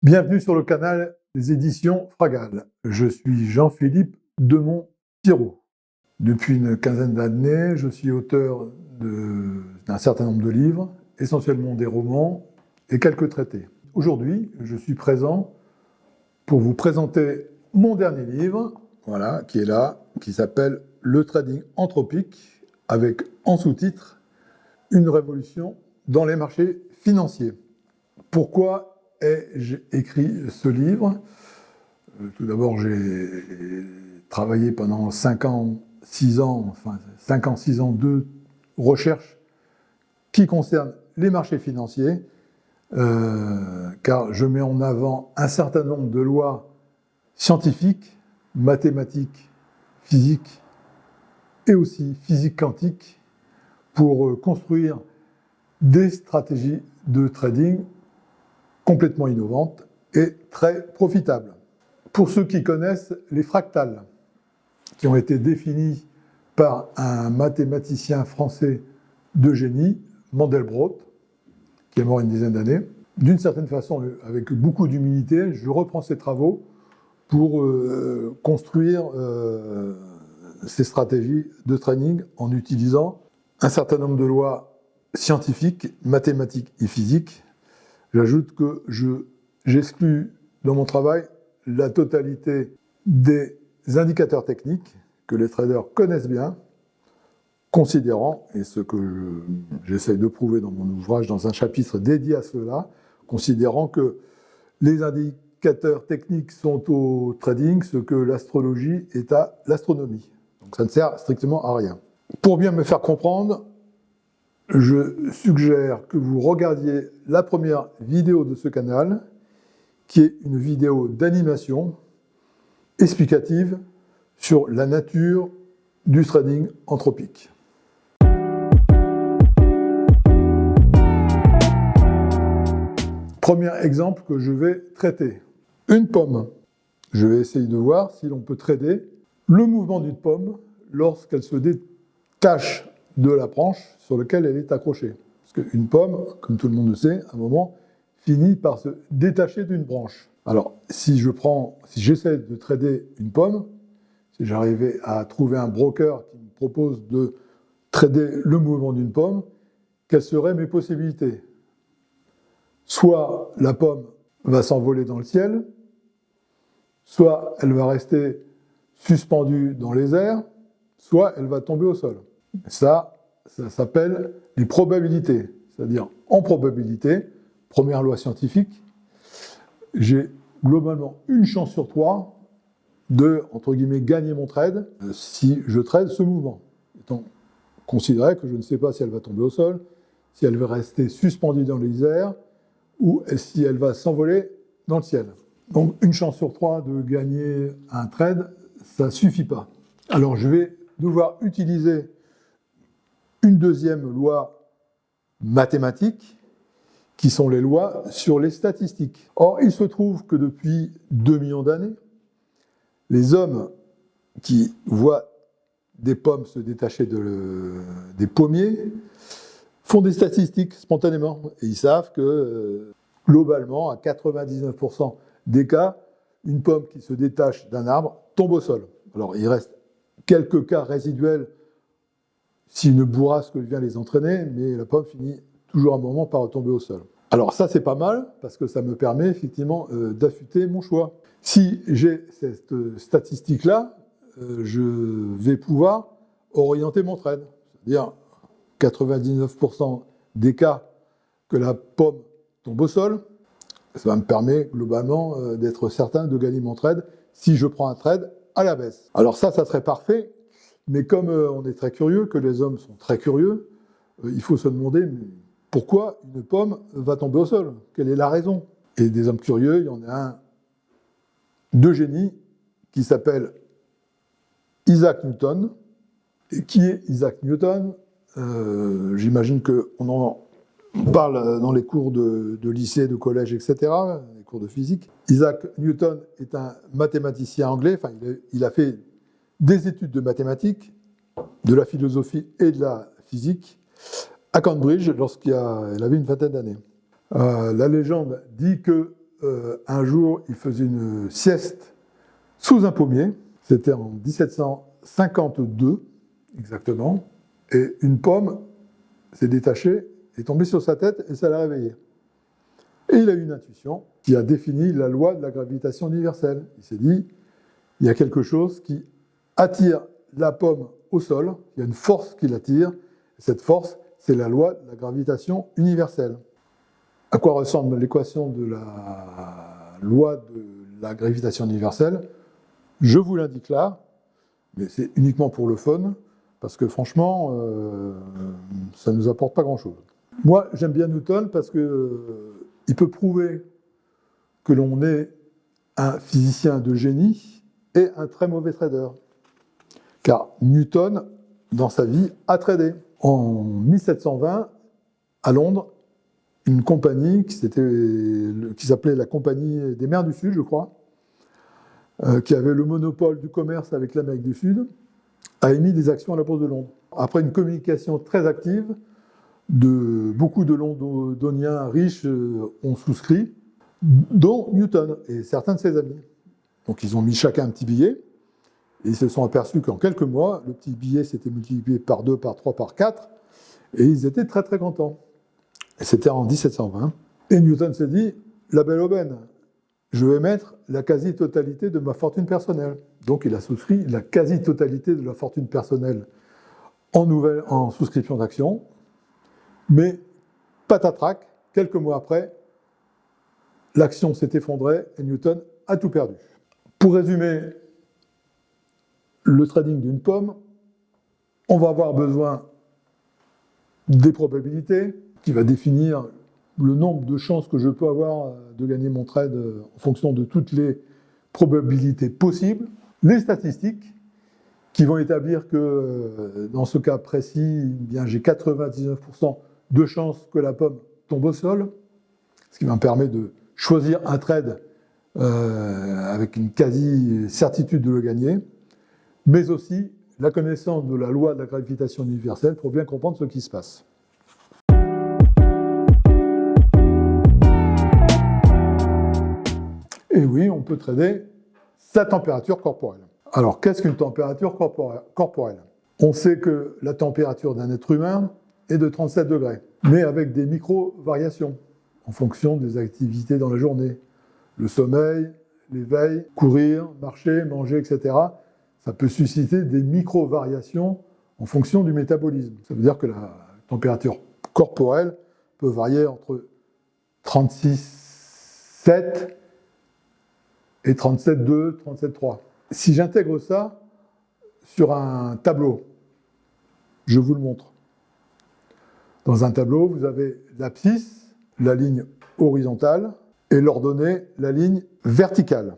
Bienvenue sur le canal des éditions Fragal. Je suis Jean-Philippe Demont-Thirault. Depuis une quinzaine d'années, je suis auteur d'un certain nombre de livres, essentiellement des romans et quelques traités. Aujourd'hui, je suis présent pour vous présenter mon dernier livre, voilà, qui est là, qui s'appelle « Le trading anthropique » avec en sous-titre « Une révolution dans les marchés financiers ». Pourquoi ai-je écrit ce livre? Tout d'abord, j'ai travaillé pendant 5 ans, 6 ans, enfin 5 ans, 6 ans de recherche qui concerne les marchés financiers, car je mets en avant un certain nombre de lois scientifiques, mathématiques, physiques et aussi physique quantique pour construire des stratégies de trading complètement innovantes et très profitables. Pour ceux qui connaissent les fractales, qui ont été définis par un mathématicien français de génie, Mandelbrot, qui est mort une dizaine d'années, d'une certaine façon, avec beaucoup d'humilité, je reprends ses travaux pour construire ces stratégies de trading en utilisant un certain nombre de lois scientifiques, mathématiques et physiques. J'ajoute que j'exclus dans mon travail la totalité des indicateurs techniques que les traders connaissent bien, considérant, et ce que j'essaye de prouver dans mon ouvrage, dans un chapitre dédié à cela, considérant que les indicateurs techniques sont au trading ce que l'astrologie est à l'astronomie. Donc ça ne sert strictement à rien. Pour bien me faire comprendre, je suggère que vous regardiez la première vidéo de ce canal, qui est une vidéo d'animation explicative sur la nature du trading anthropique. Premier exemple que je vais traiter. Une pomme. Je vais essayer de voir si l'on peut trader le mouvement d'une pomme lorsqu'elle se détache de la branche sur laquelle elle est accrochée. Parce qu'une pomme, comme tout le monde le sait, à un moment, finit par se détacher d'une branche. Alors, si j'essaie de trader une pomme, si j'arrivais à trouver un broker qui me propose de trader le mouvement d'une pomme, quelles seraient mes possibilités? Soit la pomme va s'envoler dans le ciel, soit elle va rester suspendue dans les airs, soit elle va tomber au sol. Ça s'appelle les probabilités. C'est-à-dire, en probabilité, première loi scientifique, j'ai globalement une chance sur 3 de, entre guillemets, gagner mon trade si je trade ce mouvement. Étant considéré que je ne sais pas si elle va tomber au sol, si elle va rester suspendue dans les airs, ou si elle va s'envoler dans le ciel. Donc, une chance sur 3 de gagner un trade, ça ne suffit pas. Alors, je vais devoir utiliser une deuxième loi mathématique, qui sont les lois sur les statistiques. Or, il se trouve que depuis 2 millions d'années, les hommes qui voient des pommes se détacher des pommiers font des statistiques spontanément. Et ils savent que, globalement, à 99% des cas, une pomme qui se détache d'un arbre tombe au sol. Alors, il reste quelques cas résiduels si une bourrasque vient les entraîner, mais la pomme finit toujours à un moment par retomber au sol. Alors ça, c'est pas mal, parce que ça me permet effectivement d'affûter mon choix. Si j'ai cette statistique-là, je vais pouvoir orienter mon trade. C'est-à-dire 99% des cas que la pomme tombe au sol, ça me permet globalement d'être certain de gagner mon trade si je prends un trade à la baisse. Alors ça serait parfait, mais comme on est très curieux, que les hommes sont très curieux, il faut se demander pourquoi une pomme va tomber au sol. Quelle est la raison? Et des hommes curieux, il y en a un de génie qui s'appelle Isaac Newton. Et qui est Isaac Newton? J'imagine qu'on en parle dans les cours de lycée, de collège, etc., les cours de physique. Isaac Newton est un mathématicien anglais, enfin, il a fait des études de mathématiques, de la philosophie et de la physique à Cambridge lorsqu'il avait une vingtaine d'années. La légende dit que un jour, il faisait une sieste sous un pommier. C'était en 1752, exactement. Et une pomme s'est détachée, est tombée sur sa tête et ça l'a réveillé. Et il a eu une intuition qui a défini la loi de la gravitation universelle. Il s'est dit, il y a quelque chose qui attire la pomme au sol, il y a une force qui l'attire, et cette force, c'est la loi de la gravitation universelle. À quoi ressemble l'équation de la loi de la gravitation universelle? Je vous l'indique là, mais c'est uniquement pour le fun, parce que franchement, ça ne nous apporte pas grand-chose. Moi, j'aime bien Newton parce qu'il peut prouver que l'on est un physicien de génie et un très mauvais trader. Car Newton, dans sa vie, a tradé. En 1720, à Londres, une compagnie qui s'appelait la Compagnie des Mers du Sud, je crois, qui avait le monopole du commerce avec l'Amérique du Sud, a émis des actions à la Bourse de Londres. Après une communication très active, beaucoup de Londoniens riches ont souscrit, dont Newton et certains de ses amis. Donc ils ont mis chacun un petit billet, et ils se sont aperçus qu'en quelques mois, le petit billet s'était multiplié par 2, par 3, par 4, et ils étaient très très contents. Et c'était en 1720. Et Newton s'est dit, la belle aubaine, je vais mettre la quasi-totalité de ma fortune personnelle. Donc il a souscrit la quasi-totalité de la fortune personnelle en souscription d'actions, mais patatrac, quelques mois après, l'action s'est effondrée et Newton a tout perdu. Pour résumer le trading d'une pomme, on va avoir besoin des probabilités, qui va définir le nombre de chances que je peux avoir de gagner mon trade en fonction de toutes les probabilités possibles, les statistiques, qui vont établir que dans ce cas précis, eh bien, j'ai 99% de chances que la pomme tombe au sol, ce qui va me permettre de choisir un trade avec une quasi-certitude de le gagner, mais aussi la connaissance de la loi de la gravitation universelle pour bien comprendre ce qui se passe. Et oui, on peut trader sa température corporelle. Alors, qu'est-ce qu'une température corporelle? On sait que la température d'un être humain est de 37 degrés, mais avec des micro-variations en fonction des activités dans la journée. Le sommeil, l'éveil, courir, marcher, manger, etc. Ça peut susciter des micro-variations en fonction du métabolisme. Ça veut dire que la température corporelle peut varier entre 36,7 et 37,2, 37,3. Si j'intègre ça sur un tableau, je vous le montre. Dans un tableau, vous avez l'abscisse, la ligne horizontale, et l'ordonnée, la ligne verticale.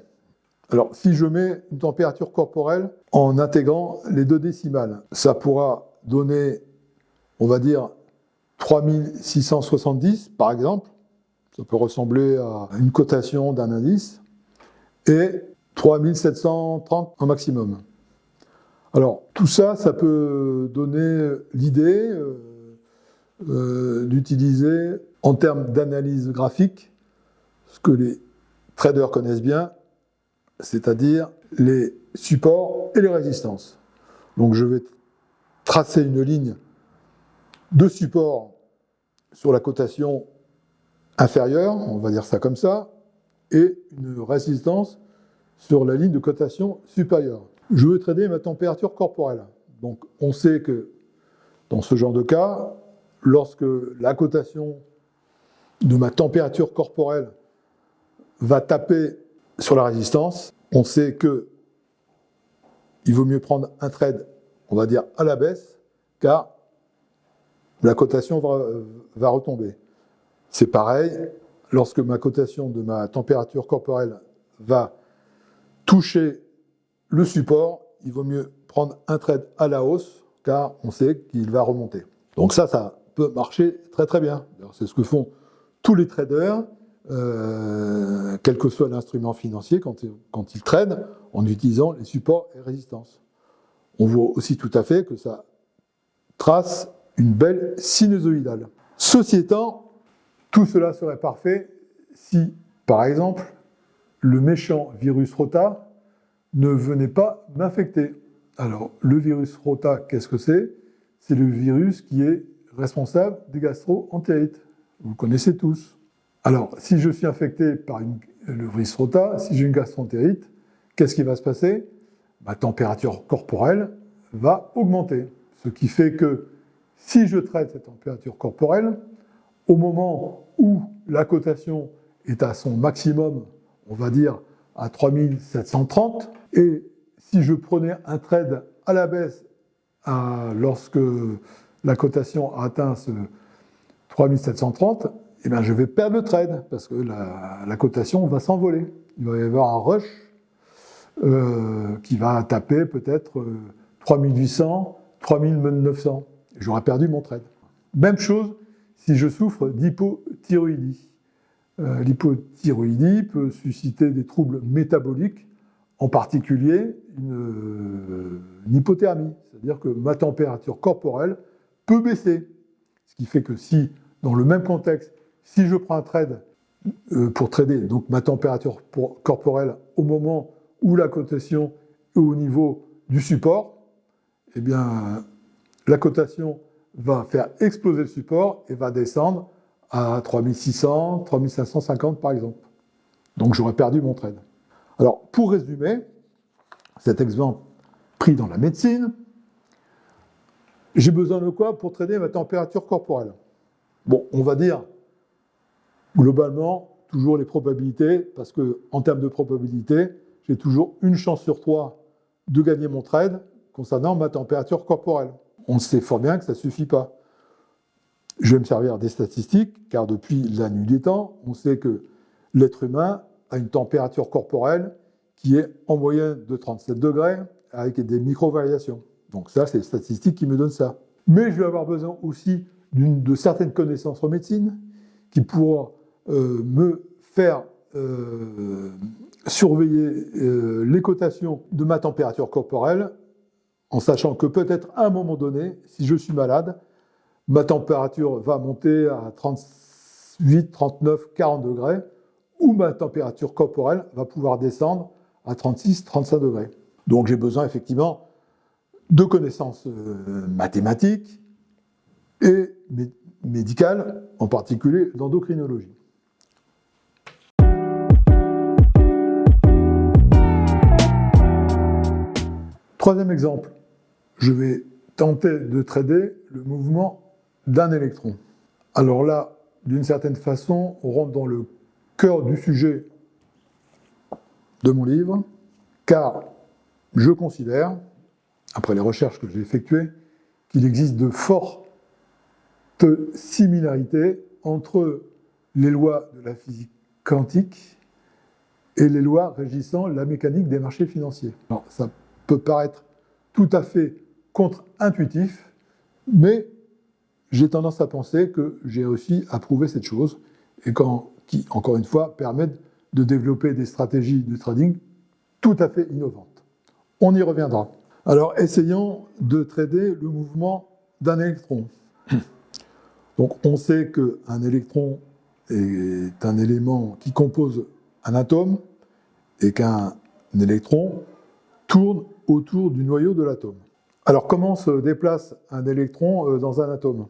Alors, si je mets une température corporelle en intégrant les deux décimales, ça pourra donner, on va dire, 3670, par exemple. Ça peut ressembler à une cotation d'un indice. Et 3730 en maximum. Alors, tout ça, ça peut donner l'idée d'utiliser, en termes d'analyse graphique, ce que les traders connaissent bien, c'est-à-dire les supports et les résistances. Donc, je vais tracer une ligne de support sur la cotation inférieure, on va dire ça comme ça, et une résistance sur la ligne de cotation supérieure. Je veux trader ma température corporelle. Donc on sait que dans ce genre de cas, lorsque la cotation de ma température corporelle va taper sur la résistance, on sait que il vaut mieux prendre un trade, on va dire, à la baisse, car la cotation va retomber. C'est pareil, lorsque ma cotation de ma température corporelle va toucher le support, il vaut mieux prendre un trade à la hausse, car on sait qu'il va remonter. Donc ça peut marcher très très bien. C'est ce que font tous les traders, quel que soit l'instrument financier, quand ils tradent, en utilisant les supports et résistances. On voit aussi tout à fait que ça trace une belle sinusoïdale. Ceci étant, tout cela serait parfait si Par exemple, le méchant virus Rota ne venait pas m'infecter. Alors, le virus Rota, qu'est-ce que c'est? C'est le virus qui est responsable des gastro-entérites. Vous le connaissez tous. Alors, si je suis infecté par le virus Rota, si j'ai une gastro-entérite, qu'est-ce qui va se passer? Ma température corporelle va augmenter. Ce qui fait que si je traite cette température corporelle, au moment où la cotation est à son maximum, on va dire à 3730, et si je prenais un trade à la baisse lorsque la cotation a atteint ce 3730, eh bien je vais perdre le trade, parce que la cotation va s'envoler. Il va y avoir un rush qui va taper peut-être 3800, 3900. J'aurai perdu mon trade. Même chose si je souffre d'hypothyroïdie. L'hypothyroïdie peut susciter des troubles métaboliques, en particulier une hypothermie, c'est-à-dire que ma température corporelle peut baisser. Ce qui fait que si, dans le même contexte, si je prends un trade pour trader, donc ma température corporelle au moment où la cotation est au niveau du support, eh bien, la cotation va faire exploser le support et va descendre à 3600, 3550 par exemple. Donc j'aurais perdu mon trade. Alors, pour résumer, cet exemple pris dans la médecine, j'ai besoin de quoi pour trader ma température corporelle? Bon, on va dire, globalement, toujours les probabilités, parce qu'en termes de probabilité, j'ai toujours une chance sur 3 de gagner mon trade concernant ma température corporelle. On sait fort bien que ça ne suffit pas. Je vais me servir des statistiques, car depuis la nuit des temps, on sait que l'être humain a une température corporelle qui est en moyenne de 37 degrés, avec des micro-variations. Donc ça, c'est les statistiques qui me donnent ça. Mais je vais avoir besoin aussi de certaines connaissances en médecine qui pourront me faire surveiller les cotations de ma température corporelle, en sachant que peut-être à un moment donné, si je suis malade, ma température va monter à 38, 39, 40 degrés, ou ma température corporelle va pouvoir descendre à 36, 35 degrés. Donc j'ai besoin effectivement de connaissances mathématiques et médicales, en particulier d'endocrinologie. Troisième exemple, je vais tenter de trader le mouvement d'un électron. Alors là, d'une certaine façon, on rentre dans le cœur du sujet de mon livre, car je considère, après les recherches que j'ai effectuées, qu'il existe de fortes similarités entre les lois de la physique quantique et les lois régissant la mécanique des marchés financiers. Alors, ça peut paraître tout à fait contre-intuitif, mais j'ai tendance à penser que j'ai réussi à prouver cette chose, et qui, encore une fois, permettent de développer des stratégies de trading tout à fait innovantes. On y reviendra. Alors, essayons de trader le mouvement d'un électron. Donc, on sait qu'un électron est un élément qui compose un atome, et qu'un électron tourne autour du noyau de l'atome. Alors, comment se déplace un électron dans un atome?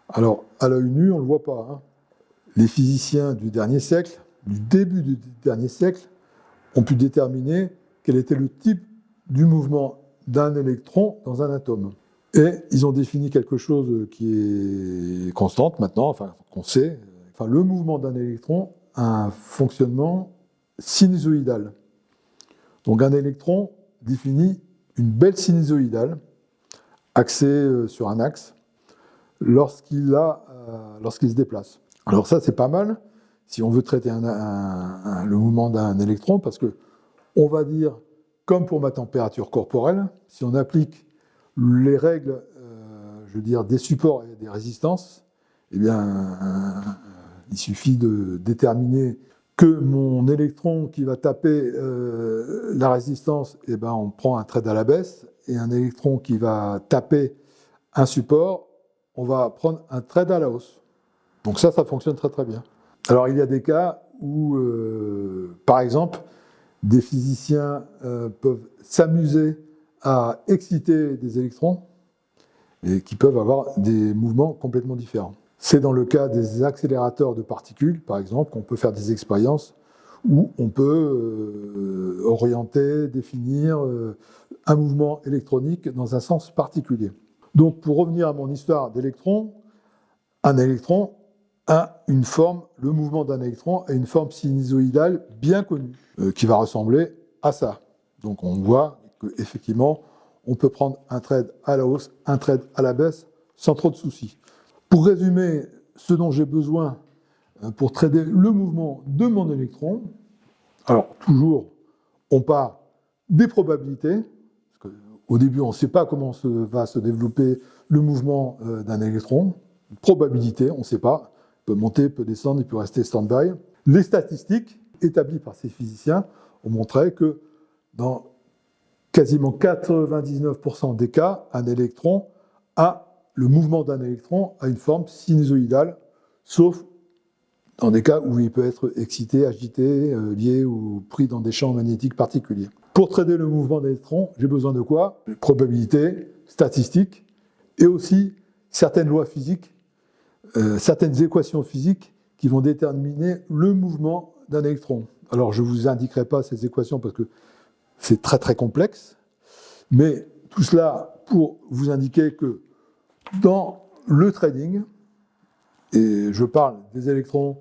Alors, à l'œil nu, on ne le voit pas. Hein. Les physiciens du dernier siècle, du début du dernier siècle, ont pu déterminer quel était le type du mouvement d'un électron dans un atome. Et ils ont défini quelque chose qui est constante maintenant, enfin, qu'on sait. Enfin, le mouvement d'un électron a un fonctionnement sinusoïdal. Donc, un électron définit une belle sinusoïdale axée sur un axe lorsqu'il se déplace. Alors ça, c'est pas mal si on veut traiter le mouvement d'un électron, parce que on va dire, comme pour ma température corporelle, si on applique les règles, des supports et des résistances, eh bien, il suffit de déterminer que mon électron qui va taper la résistance, eh ben, on prend un trade à la baisse, et un électron qui va taper un support, on va prendre un trade à la hausse. Donc ça fonctionne très très bien. Alors il y a des cas où, par exemple, des physiciens peuvent s'amuser à exciter des électrons et qui peuvent avoir des mouvements complètement différents. C'est dans le cas des accélérateurs de particules, par exemple, qu'on peut faire des expériences où on peut orienter, définir un mouvement électronique dans un sens particulier. Donc, pour revenir à mon histoire d'électron, un électron a une forme, le mouvement d'un électron a une forme sinusoïdale bien connue, qui va ressembler à ça. Donc, on voit qu'effectivement, on peut prendre un trade à la hausse, un trade à la baisse, sans trop de soucis. Pour résumer ce dont j'ai besoin pour trader le mouvement de mon électron, alors toujours, on part des probabilités, parce qu'au début, on ne sait pas comment va se développer le mouvement d'un électron. Probabilité, on ne sait pas, il peut monter, il peut descendre, il peut rester stand-by. Les statistiques établies par ces physiciens ont montré que dans quasiment 99% des cas, le mouvement d'un électron a une forme sinusoïdale, sauf dans des cas où il peut être excité, agité, lié ou pris dans des champs magnétiques particuliers. Pour trader le mouvement d'électrons, j'ai besoin de quoi? Probabilité, statistiques, et aussi certaines lois physiques, certaines équations physiques qui vont déterminer le mouvement d'un électron. Alors, je ne vous indiquerai pas ces équations parce que c'est très très complexe, mais tout cela pour vous indiquer que dans le trading, et je parle des électrons,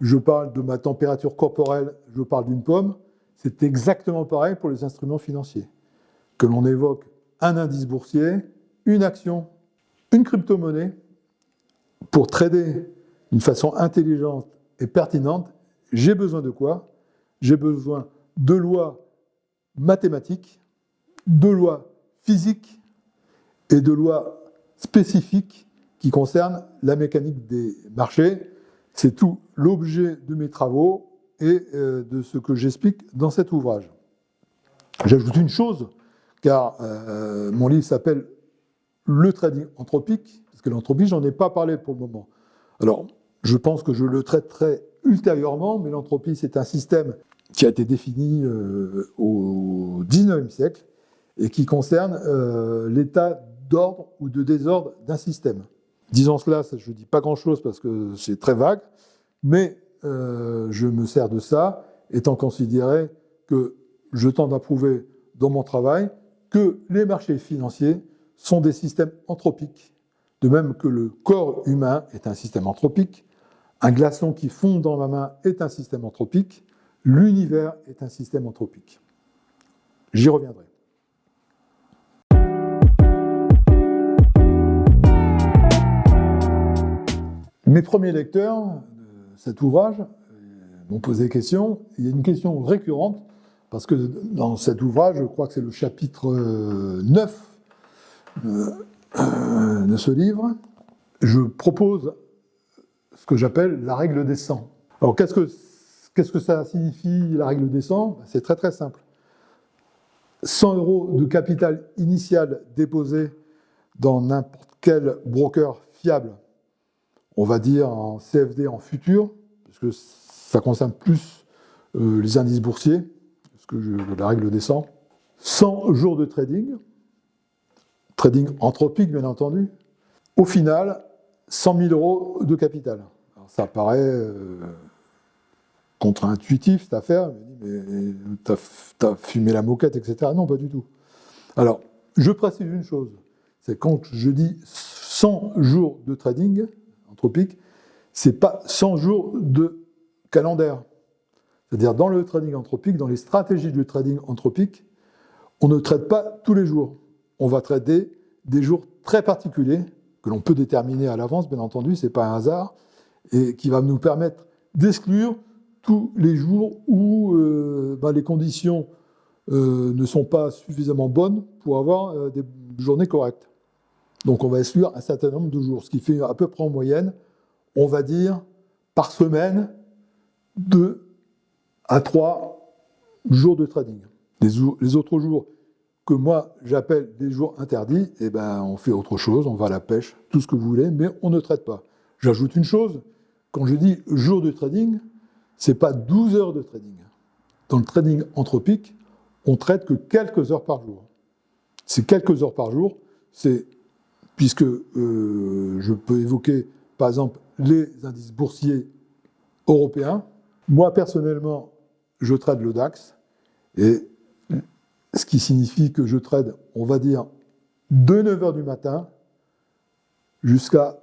je parle de ma température corporelle, je parle d'une pomme, c'est exactement pareil pour les instruments financiers. Que l'on évoque un indice boursier, une action, une crypto-monnaie, pour trader d'une façon intelligente et pertinente, j'ai besoin de quoi? J'ai besoin de lois mathématiques, de lois physiques et de lois spécifiques qui concernent la mécanique des marchés. C'est tout l'objet de mes travaux et de ce que j'explique dans cet ouvrage. J'ajoute une chose, car mon livre s'appelle « Le trading anthropique », parce que l'entropie, j'en ai pas parlé pour le moment. Alors, je pense que je le traiterai ultérieurement, mais l'entropie, c'est un système qui a été défini au XIXe siècle et qui concerne l'état d'ordre ou de désordre d'un système. Disant cela, je ne dis pas grand-chose parce que c'est très vague, mais je me sers de ça, étant considéré que je tente à prouver dans mon travail que les marchés financiers sont des systèmes anthropiques, de même que le corps humain est un système anthropique, un glaçon qui fond dans ma main est un système anthropique, l'univers est un système anthropique. J'y reviendrai. Mes premiers lecteurs de cet ouvrage m'ont posé des questions. Il y a une question récurrente, parce que dans cet ouvrage, je crois que c'est le chapitre 9 de ce livre, je propose ce que j'appelle la règle des 100. Alors, qu'est-ce que ça signifie, la règle des 100? C'est très très simple. 100 € de capital initial déposé dans n'importe quel broker fiable, on va dire en CFD en futur, parce que ça concerne plus les indices boursiers, parce que la règle des 100. 100 jours de trading anthropique bien entendu, au final, 100 000 € de capital. Alors, ça paraît contre-intuitif cette affaire, mais t'as fumé la moquette, etc. Non, pas du tout. Alors, je précise une chose, c'est quand je dis 100 jours de trading anthropique, c'est pas 100 jours de calendaire. C'est-à-dire, dans le trading anthropique, dans les stratégies du trading anthropique, on ne trade pas tous les jours. On va trader des jours très particuliers, que l'on peut déterminer à l'avance, bien entendu, c'est pas un hasard, et qui va nous permettre d'exclure tous les jours où les conditions ne sont pas suffisamment bonnes pour avoir des journées correctes. Donc on va exclure un certain nombre de jours, ce qui fait à peu près en moyenne, on va dire, par semaine, 2 à 3 jours de trading. Les autres jours que moi j'appelle des jours interdits, eh ben, on fait autre chose, on va à la pêche, tout ce que vous voulez, mais on ne traite pas. J'ajoute une chose, quand je dis jour de trading, ce n'est pas 12 heures de trading. Dans le trading anthropique, on ne traite que quelques heures par jour. Ces quelques heures par jour, c'est, puisque je peux évoquer, par exemple, les indices boursiers européens. Moi, personnellement, je trade le DAX, et ce qui signifie que je trade, on va dire, de 9h du matin jusqu'à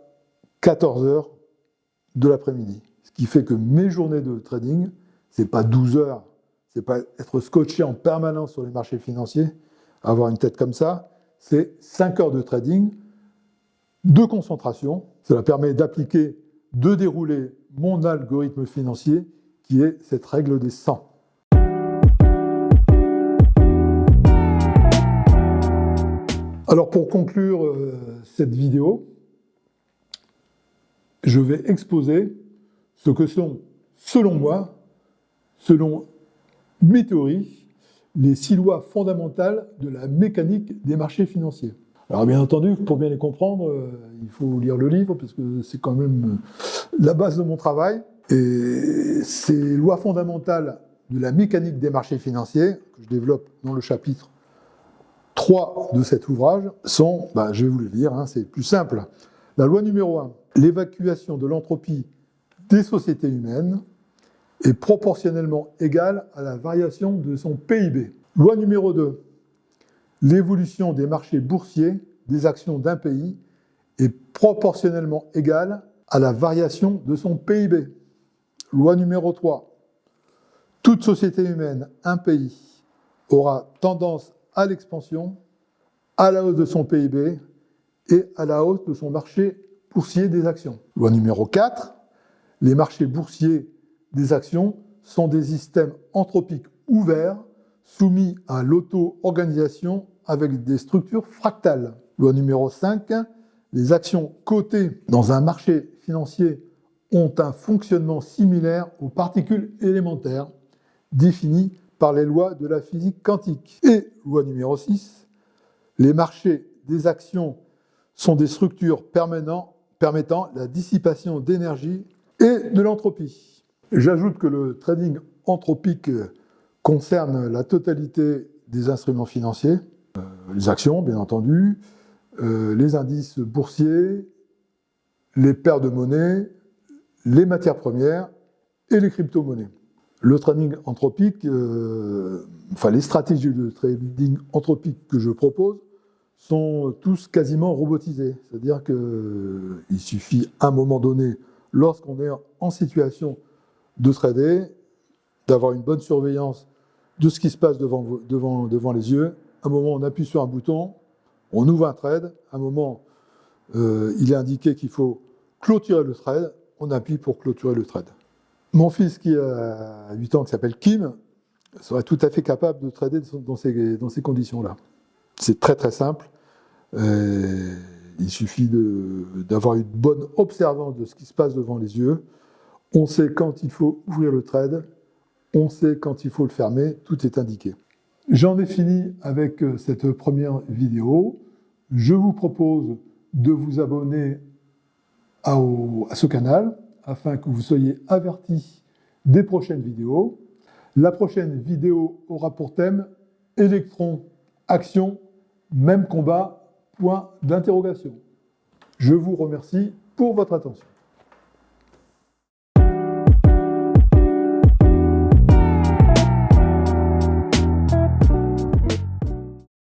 14h de l'après-midi. Ce qui fait que mes journées de trading, ce n'est pas 12 heures, ce n'est pas être scotché en permanence sur les marchés financiers, avoir une tête comme ça, c'est 5 heures de trading, de concentration. Cela permet d'appliquer, de dérouler mon algorithme financier, qui est cette règle des 100. Alors pour conclure cette vidéo, je vais exposer ce que sont, selon moi, selon mes théories, les 6 lois fondamentales de la mécanique des marchés financiers. Alors bien entendu, pour bien les comprendre, il faut lire le livre, parce que c'est quand même la base de mon travail. Et ces lois fondamentales de la mécanique des marchés financiers, que je développe dans le chapitre 3 de cet ouvrage, sont, je vais vous les lire, c'est plus simple. La loi numéro 1, l'évacuation de l'entropie des sociétés humaines est proportionnellement égale à la variation de son PIB. Loi numéro 2, l'évolution des marchés boursiers des actions d'un pays est proportionnellement égale à la variation de son PIB. Loi numéro 3, toute société humaine, un pays, aura tendance à l'expansion, à la hausse de son PIB et à la hausse de son marché boursier des actions. Loi numéro 4, les marchés boursiers des actions sont des systèmes anthropiques ouverts, soumis à l'auto-organisation avec des structures fractales. Loi numéro 5, les actions cotées dans un marché financier ont un fonctionnement similaire aux particules élémentaires, définies par les lois de la physique quantique. Et loi numéro 6, les marchés des actions sont des structures permettant la dissipation d'énergie et de l'entropie. J'ajoute que le trading anthropique concerne la totalité des instruments financiers, les actions bien entendu, les indices boursiers, les paires de monnaie, les matières premières et les crypto-monnaies. Le trading anthropique, les stratégies de trading anthropique que je propose sont tous quasiment robotisés. C'est-à-dire qu'il suffit à un moment donné, lorsqu'on est en situation de trader, d'avoir une bonne surveillance de ce qui se passe devant les yeux. À un moment, on appuie sur un bouton, on ouvre un trade. À un moment, il est indiqué qu'il faut clôturer le trade. On appuie pour clôturer le trade. Mon fils, qui a 8 ans, qui s'appelle Kim, serait tout à fait capable de trader dans ces conditions-là. C'est très très simple. Il suffit d'avoir une bonne observance de ce qui se passe devant les yeux. On sait quand il faut ouvrir le trade, on sait quand il faut le fermer, tout est indiqué. J'en ai fini avec cette première vidéo. Je vous propose de vous abonner à ce canal afin que vous soyez avertis des prochaines vidéos. La prochaine vidéo aura pour thème « Électrons, action, même combat, point d'interrogation ». Je vous remercie pour votre attention.